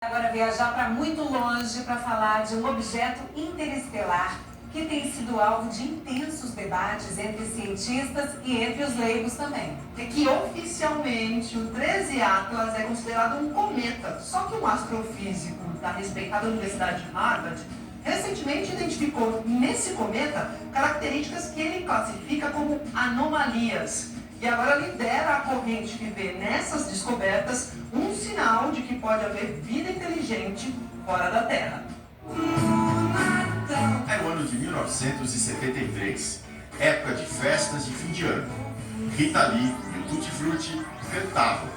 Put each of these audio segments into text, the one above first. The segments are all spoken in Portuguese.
Agora viajar para muito longe para falar de um objeto interestelar que tem sido alvo de intensos debates entre cientistas e entre os leigos também. É que oficialmente o 13 Atlas é considerado um cometa, só que um astrofísico da respeitada Universidade de Harvard recentemente identificou nesse cometa características que ele classifica como anomalias. E agora lidera a corrente que vê nessas descobertas um sinal de que pode haver vida inteligente fora da Terra. Era o ano de 1973, época de festas de fim de ano. Rita Lee e o Tutti Frutti cantavam.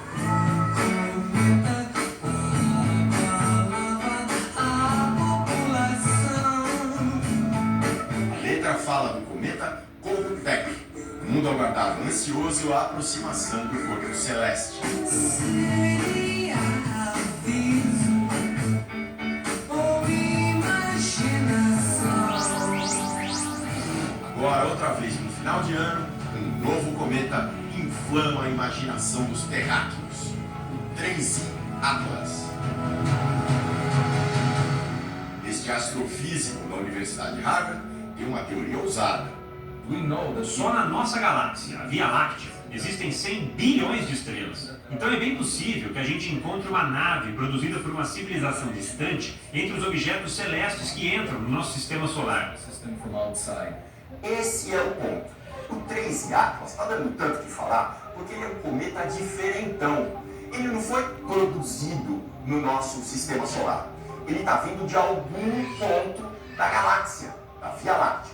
A letra fala do cometa Kolbeck. O mundo aguardava ansioso a aproximação do corpo celeste. Agora, outra vez no final de ano, um novo cometa inflama a imaginação dos terráqueos. O 13 Atlas. Este astrofísico da Universidade de Harvard tem uma teoria ousada. Só na nossa galáxia, a Via Láctea, existem 100 bilhões de estrelas. Então é bem possível que a gente encontre uma nave produzida por uma civilização distante entre os objetos celestes que entram no nosso sistema solar. Esse é o ponto. O 13 Atlas está dando tanto que falar porque ele é um cometa diferentão. Ele não foi produzido no nosso sistema solar. Ele está vindo de algum ponto da galáxia, da Via Láctea.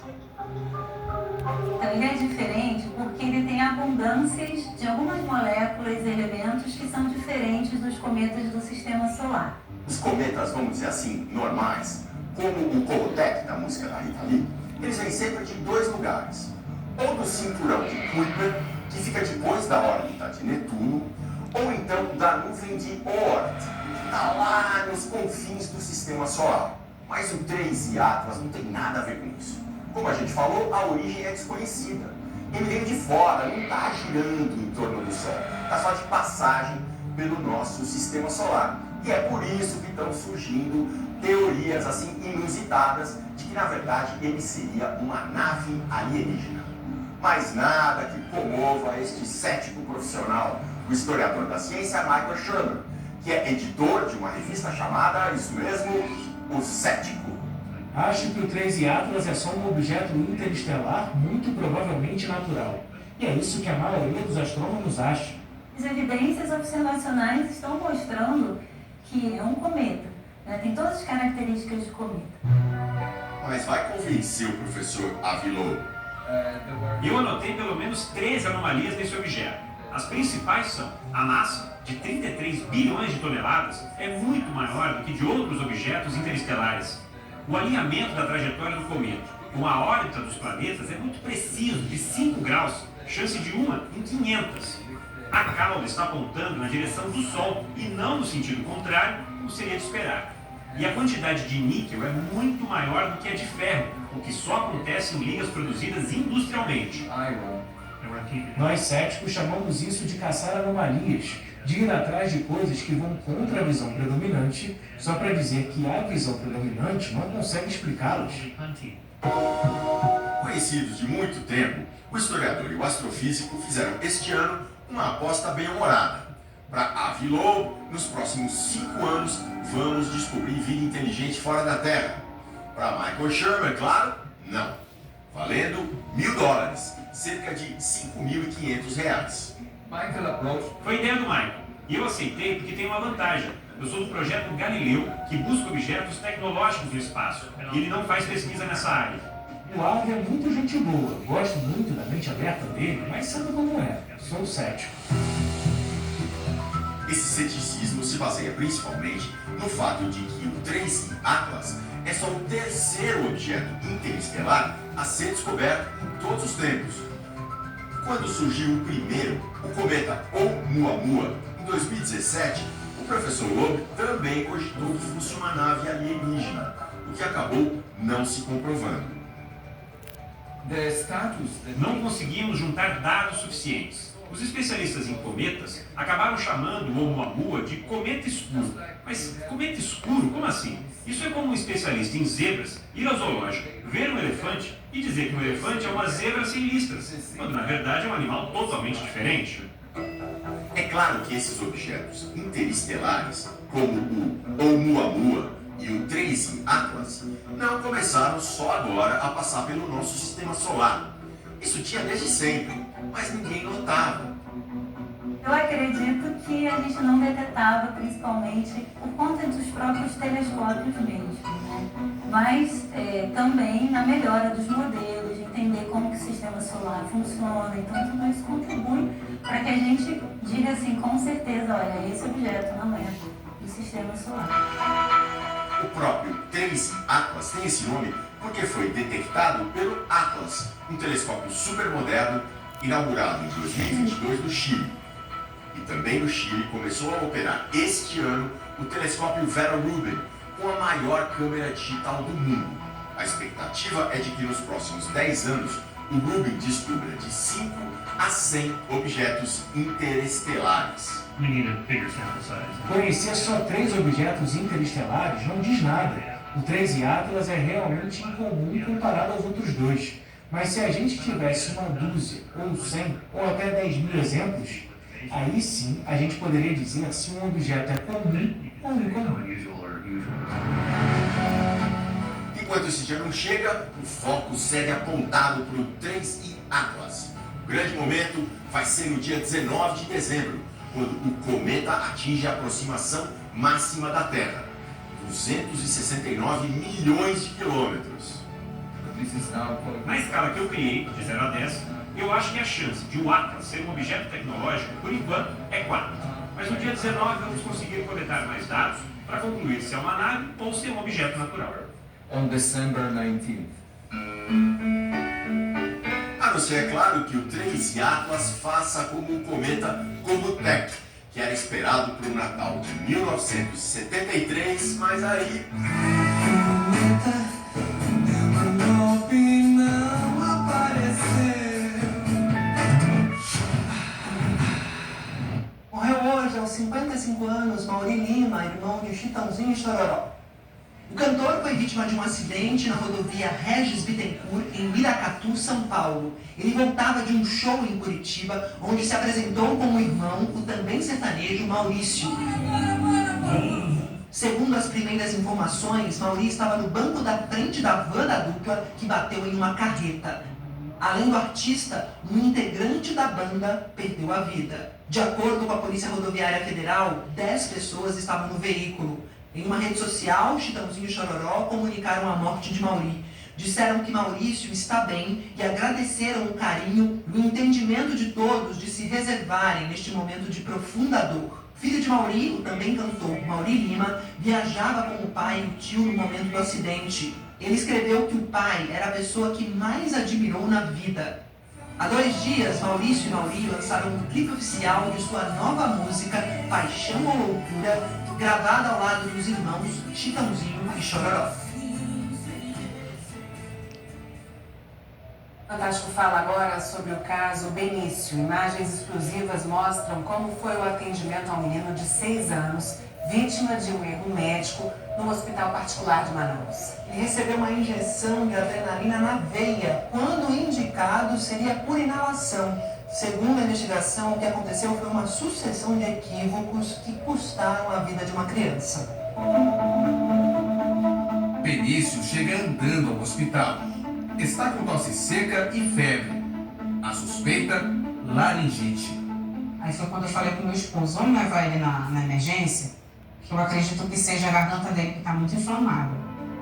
Então, ele é diferente porque ele tem abundâncias de algumas moléculas e elementos que são diferentes dos cometas do sistema solar. Os cometas, vamos dizer assim, normais, como o Kolbeck da música da Rita Lee, eles vêm sempre de dois lugares. Ou do cinturão de Kuiper, que fica depois da órbita de Netuno, ou então da nuvem de Oort, que está lá nos confins do sistema solar. Mas o 13 Atlas não tem nada a ver com isso. Como a gente falou, a origem é desconhecida. Ele vem de fora, não está girando em torno do Sol. Está só de passagem pelo nosso sistema solar. E é por isso que estão surgindo teorias assim inusitadas de que, na verdade, ele seria uma nave alienígena. Mas nada que comova este cético profissional, o historiador da ciência Michael Shermer, que é editor de uma revista chamada, isso mesmo, O Cético. Acho que o 13 Atlas é só um objeto interestelar muito provavelmente natural. E é isso que a maioria dos astrônomos acha. As evidências observacionais estão mostrando que é um cometa, né? Tem todas as características de cometa. Mas vai convencer o professor Avilô. Eu anotei pelo menos 13 anomalias nesse objeto. As principais são a massa, de 33 bilhões de toneladas, é muito maior do que de outros objetos interestelares. O alinhamento da trajetória do cometa com a órbita dos planetas é muito preciso, de 5 graus, chance de 1 em 500. A cauda está apontando na direção do Sol e não no sentido contrário, como seria de esperar. E a quantidade de níquel é muito maior do que a de ferro, o que só acontece em ligas produzidas industrialmente. Nós céticos chamamos isso de caçar anomalias, de ir atrás de coisas que vão contra a visão predominante, só para dizer que a visão predominante não consegue explicá-las. Conhecidos de muito tempo, o historiador e o astrofísico fizeram este ano uma aposta bem-humorada. Para Avilô, nos próximos 5 anos, vamos descobrir vida inteligente fora da Terra. Para Michael Shermer, claro, não. Valendo $1.000, cerca de R$5.500. Foi ideia do Michael, e eu aceitei porque tem uma vantagem. Eu sou do projeto Galileu, que busca objetos tecnológicos no espaço, e ele não faz pesquisa nessa área. O Ave é muito gente boa, gosto muito da mente aberta dele, mas sabe como é, sou cético. Esse ceticismo se baseia principalmente no fato de que o 13 Atlas é só o terceiro objeto interestelar a ser descoberto em todos os tempos. Quando surgiu o primeiro, o cometa Oumuamua, em 2017, o professor Loeb também cogitou que fosse uma nave alienígena, o que acabou não se comprovando. Não conseguimos juntar dados suficientes. Os especialistas em cometas acabaram chamando o Oumuamua de cometa escuro. Mas cometa escuro? Como assim? Isso é como um especialista em zebras ir ao zoológico, ver um elefante e dizer que um elefante é uma zebra sem listras, quando na verdade é um animal totalmente diferente. É claro que esses objetos interestelares, como o Oumuamua e o Tracy Atlas, não começaram só agora a passar pelo nosso sistema solar. Isso tinha desde sempre, mas ninguém notava. Eu acredito que a gente não detectava, principalmente por conta dos próprios telescópios mesmo, né? Mas também na melhora dos modelos, de entender como que o sistema solar funciona. Então tudo isso contribui para que a gente diga assim, com certeza, olha, esse objeto não é do sistema solar. O próprio Tracy Atlas tem esse nome porque foi detectado pelo Atlas, um telescópio supermoderno inaugurado em 2022 no Chile. E também no Chile começou a operar este ano o telescópio Vera Rubin, com a maior câmera digital do mundo. A expectativa é de que nos próximos 10 anos o Rubin descubra de 5 a 100 objetos interestelares. Conhecer só 3 objetos interestelares não diz nada. O Tracy Atlas é realmente incomum comparado aos outros 2. Mas se a gente tivesse uma dúzia, ou 100, ou até 10 mil exemplos, aí sim a gente poderia dizer se um objeto é comum ou incomum. Enquanto esse dia não chega, o foco segue apontado para o Tracy Atlas. O grande momento vai ser no dia 19 de dezembro, quando o cometa atinge a aproximação máxima da Terra, 269 milhões de quilômetros. Na escala que eu criei, de 0 a 10, eu acho que a chance de o Atlas ser um objeto tecnológico, por enquanto, é 4. Mas no dia 19 vamos conseguir coletar mais dados para concluir se é uma nave ou se é um objeto natural. On December 19th. A não ser, é claro, que o Tracy Atlas faça como o cometa Kohoutek, que era esperado para o Natal de 1973, mas aí... Morreu hoje, aos 55 anos, Mauri Lima, irmão de Chitãozinho e Chororó. O cantor foi vítima de um acidente na rodovia Regis Bittencourt, em Wiracatu, São Paulo. Ele voltava de um show em Curitiba, onde se apresentou com o irmão, o também sertanejo Maurício. Segundo as primeiras informações, Mauri estava no banco da frente da van da dupla que bateu em uma carreta. Além do artista, um integrante da banda perdeu a vida. De acordo com a Polícia Rodoviária Federal, 10 pessoas estavam no veículo. Em uma rede social, Chitãozinho e Chororó comunicaram a morte de Mauri. Disseram que Maurício está bem e agradeceram o carinho e o entendimento de todos de se reservarem neste momento de profunda dor. Filho de Mauri, o também cantor Mauri Lima, viajava com o pai e o tio no momento do acidente. Ele escreveu que o pai era a pessoa que mais admirou na vida. Há 2 dias, Maurício e Mauri lançaram um clipe oficial de sua nova música, Paixão ou Loucura, gravada ao lado dos irmãos Chitãozinho e Chororó. Fantástico fala agora sobre o caso Benício. Imagens exclusivas mostram como foi o atendimento ao menino de 6 anos, vítima de um erro médico no hospital particular de Manaus. Ele recebeu uma injeção de adrenalina na veia, quando o indicado seria por inalação. Segundo a investigação, o que aconteceu foi uma sucessão de equívocos que custaram a vida de uma criança. Benício chega andando ao hospital. Está com tosse seca e febre. A suspeita, laringite. Aí foi quando eu falei com meu esposo, vamos levar ele na emergência, que eu acredito que seja a garganta dele que está muito inflamada.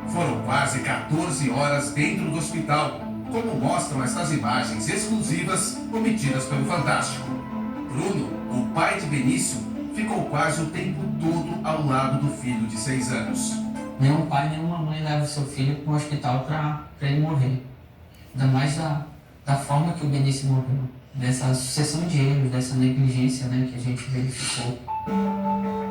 Foram quase 14 horas dentro do hospital, como mostram estas imagens exclusivas obtidas pelo Fantástico. Bruno, o pai de Benício, ficou quase o tempo todo ao lado do filho de 6 anos. Nenhum pai, nenhuma mãe leva o seu filho para o hospital para ele morrer. Ainda mais da forma que o Benício morreu. Dessa sucessão de erros, dessa negligência, né, que a gente verificou.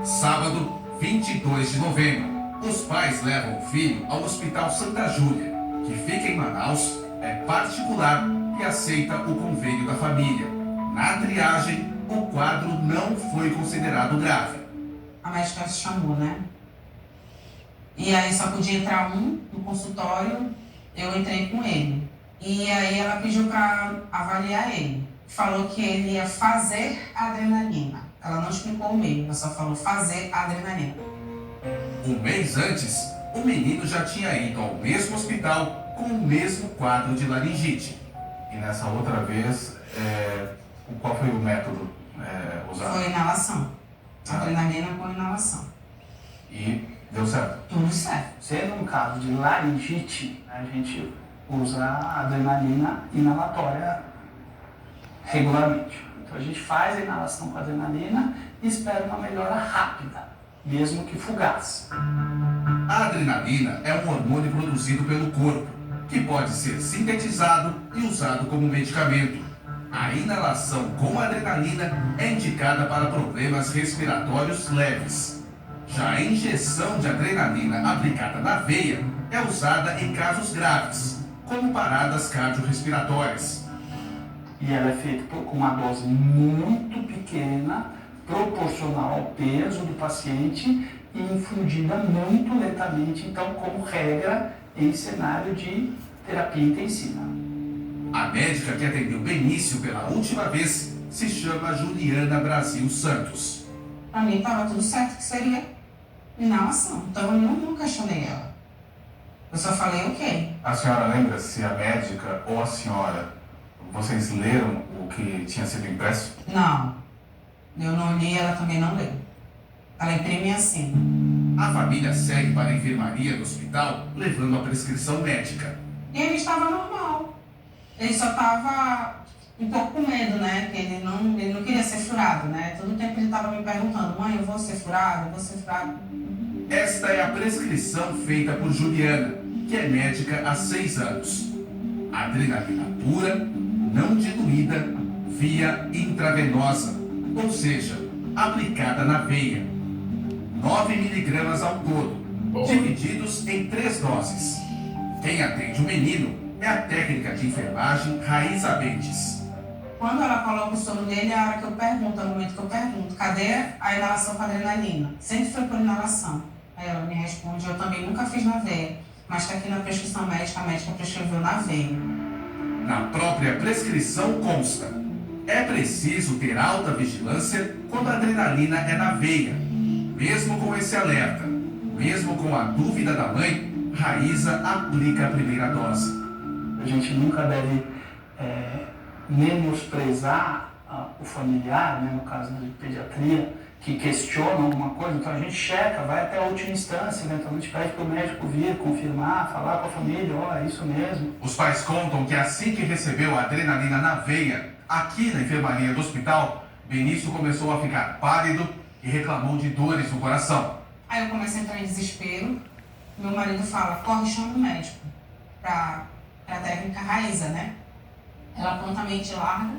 Sábado, 22 de novembro, os pais levam o filho ao Hospital Santa Júlia, que fica em Manaus, é particular e aceita o convênio da família. Na triagem, o quadro não foi considerado grave. A médica chamou, né? E aí só podia entrar um no consultório, eu entrei com ele. E aí ela pediu para avaliar ele. Falou que ele ia fazer adrenalina. Ela não explicou o meio, ela só falou fazer adrenalina. Um mês antes, o menino já tinha ido ao mesmo hospital com o mesmo quadro de laringite. E nessa outra vez, qual foi o método usado? Foi inalação. Adrenalina com inalação. E deu certo? Tudo certo. Sendo um caso de laringite, a gente usa a adrenalina inalatória regularmente. Então a gente faz a inalação com adrenalina e espera uma melhora rápida, mesmo que fugaz. A adrenalina é um hormônio produzido pelo corpo, que pode ser sintetizado e usado como medicamento. A inalação com adrenalina é indicada para problemas respiratórios leves. Já a injeção de adrenalina aplicada na veia é usada em casos graves, como paradas cardiorrespiratórias. E ela é feita com uma dose muito pequena, proporcional ao peso do paciente e infundida muito lentamente, então, como regra, em cenário de terapia intensiva. A médica que atendeu Benício pela última vez se chama Juliana Brasil Santos. Pra mim tava tudo certo que seria inalação, então eu não questionei ela. Eu só falei ok. A senhora lembra se a médica ou a senhora, vocês leram o que tinha sido impresso? Não, eu não li, ela também não leu. Ela imprime assim. A família segue para a enfermaria do hospital levando a prescrição médica. E ele estava normal. Ele só estava um pouco com medo, né? Que ele não queria ser furado, né? Todo tempo ele estava me perguntando, mãe, eu vou ser furado, eu vou ser furado. Esta é a prescrição feita por Juliana, que é médica há 6 anos. Adrenalina pura, não diluída, via intravenosa, ou seja, aplicada na veia. 9 miligramas ao todo, divididos em 3 doses. Quem atende o menino é a técnica de enfermagem Raíza Bentes. Quando ela coloca o sono dele, é a hora que eu pergunto, é o momento que eu pergunto, cadê a inalação com adrenalina? Sempre foi por inalação. Aí ela me responde, eu também nunca fiz na veia, mas está aqui na prescrição médica, a médica prescreveu na veia. Na própria prescrição consta: é preciso ter alta vigilância quando a adrenalina é na veia. Mesmo com esse alerta, mesmo com a dúvida da mãe, Raíza aplica a primeira dose. A gente nunca deve menosprezar o familiar, né, no caso de pediatria, que questiona alguma coisa, então a gente checa, vai até a última instância, eventualmente pede para o médico vir, confirmar, falar com a família, é isso mesmo. Os pais contam que assim que recebeu a adrenalina na veia, aqui na enfermaria do hospital, Benício começou a ficar pálido e reclamou de dores no coração. Aí eu comecei a entrar em desespero, meu marido fala, corre, chama o médico, para a técnica Raíza, né? Ela prontamente larga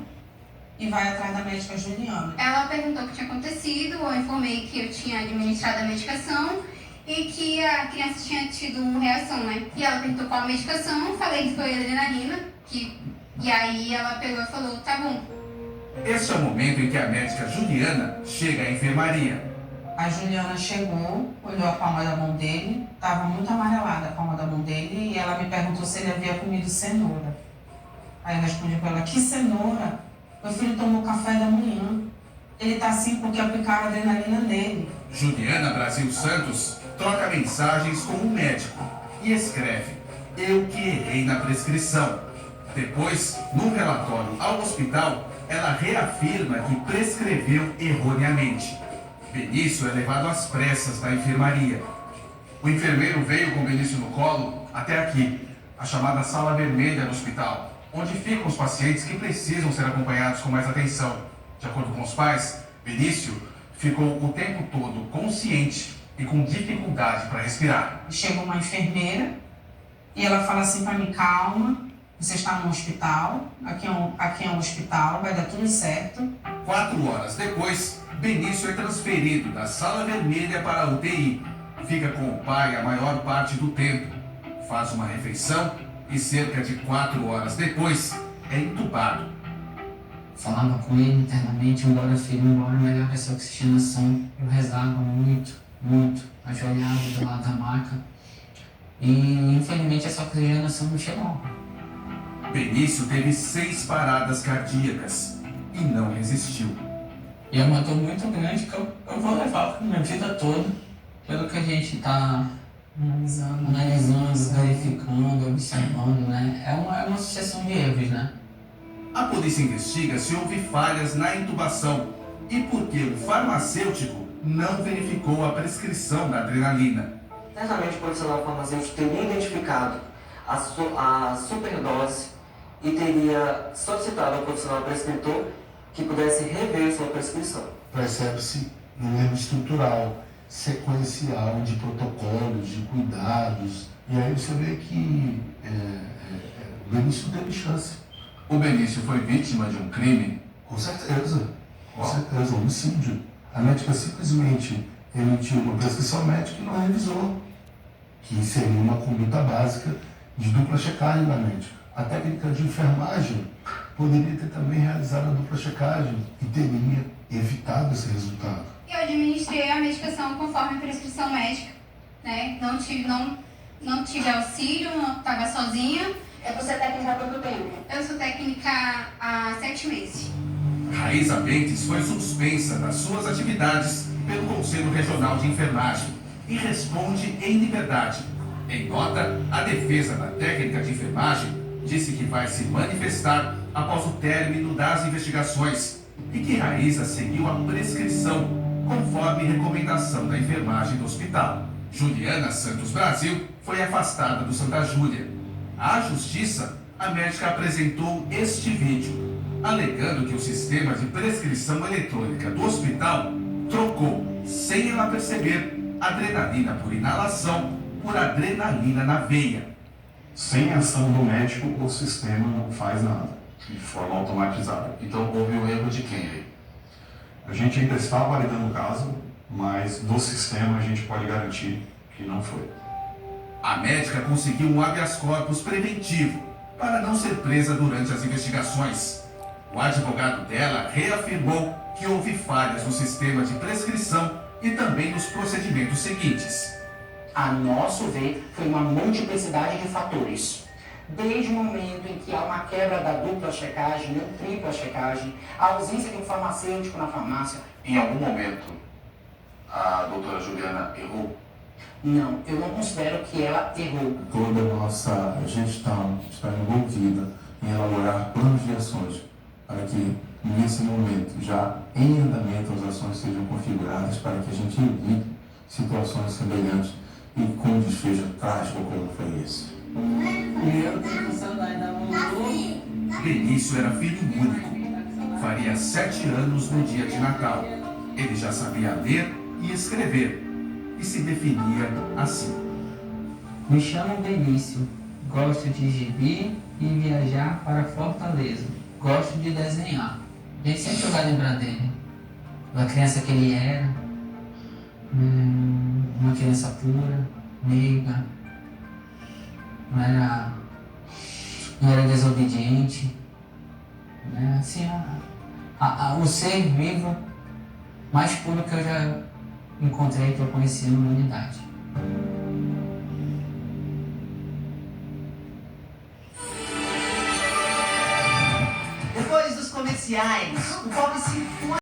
e vai atrás da médica Juliana. Ela perguntou o que tinha acontecido, eu informei que eu tinha administrado a medicação e que a criança tinha tido reação, né? E ela perguntou qual a medicação, eu falei que foi adrenalina, e aí ela pegou e falou, tá bom. Este é o momento em que a médica Juliana chega à enfermaria. A Juliana chegou, olhou a palma da mão dele, estava muito amarelada a palma da mão dele, e ela me perguntou se ele havia comido cenoura. Aí eu respondi para ela, que cenoura? Meu filho tomou café da manhã. Ele tá assim porque aplicaram adrenalina nele. Juliana Brasil Santos troca mensagens com o médico e escreve: eu que errei na prescrição. Depois, no relatório ao hospital, ela reafirma que prescreveu erroneamente. Benício é levado às pressas da enfermaria. O enfermeiro veio com Benício no colo até aqui, a chamada sala vermelha do hospital, onde ficam os pacientes que precisam ser acompanhados com mais atenção. De acordo com os pais, Benício ficou o tempo todo consciente e com dificuldade para respirar. Chegou uma enfermeira e ela fala assim para mim, calma, você está no hospital, aqui é um hospital, vai dar tudo certo. 4 horas depois, Benício é transferido da sala vermelha para a UTI. Fica com o pai a maior parte do tempo, faz uma refeição e cerca de 4 horas depois é entubado. falava com ele internamente, embora filho, embora melhor essa oxigenação. Eu rezava muito, muito, ajoelhado do lado da maca. E infelizmente essa oxigenação não chegou. Benício teve 6 paradas cardíacas e não resistiu. E é uma dor muito grande que eu vou levar para minha vida toda, pelo que a gente está analisando, verificando, observando, né? É uma sucessão de erros, né? A polícia investiga se houve falhas na intubação e por que o farmacêutico não verificou a prescrição da adrenalina. Certamente o profissional farmacêutico teria identificado a superdose e teria solicitado ao profissional prescritor que pudesse rever sua prescrição. Percebe-se um erro estrutural, sequencial de protocolos, de cuidados, e aí você vê que o Benício teve chance. O Benício foi vítima de um crime? Com certeza, homicídio. A médica simplesmente emitiu uma prescrição médica e não revisou, que seria uma conduta básica de dupla checagem da médica. A técnica de enfermagem poderia ter também realizado a dupla checagem e teria evitado esse resultado. Eu administrei a medicação conforme a prescrição médica, né? Não tive auxílio, não estava sozinha. Você é técnica há quanto tempo? Eu sou técnica há 7 meses. Raíza Bentes foi suspensa das suas atividades pelo Conselho Regional de Enfermagem e responde em liberdade. Em nota, a defesa da técnica de enfermagem disse que vai se manifestar após o término das investigações e que Raíza seguiu a prescrição conforme recomendação da enfermagem do hospital. Juliana Santos Brasil foi afastada do Santa Júlia. À Justiça, a médica apresentou este vídeo, alegando que o sistema de prescrição eletrônica do hospital trocou, sem ela perceber, adrenalina por inalação por adrenalina na veia. Sem ação do médico, o sistema não faz nada, de forma automatizada. Então houve o erro de quem aí? A gente ainda está validando o caso, mas do sistema a gente pode garantir que não foi. A médica conseguiu um habeas corpus preventivo para não ser presa durante as investigações. O advogado dela reafirmou que houve falhas no sistema de prescrição e também nos procedimentos seguintes. A nosso ver, foi uma multiplicidade de fatores. Desde o momento em que há uma quebra da dupla checagem ou tripla checagem, a ausência de um farmacêutico na farmácia. Em algum momento, a doutora Juliana errou? Não, eu não considero que ela errou. Toda a nossa gestão está envolvida em elaborar planos de ações para que, nesse momento, já em andamento, as ações sejam configuradas para que a gente evite situações semelhantes e com um desfecho trágico como foi esse. Benício era filho único. Faria 7 anos no dia de Natal. Ele já sabia ler e escrever e se definia assim. Me chamo Benício. Gosto de gibi e viajar para Fortaleza. Gosto de desenhar. A gente sempre vai lembrar dele. Da criança que ele era. Uma criança pura, meiga, não era desobediente, né? Assim, o ser vivo mais puro que eu já encontrei, que eu conheci na humanidade. Depois dos comerciais, o pobre se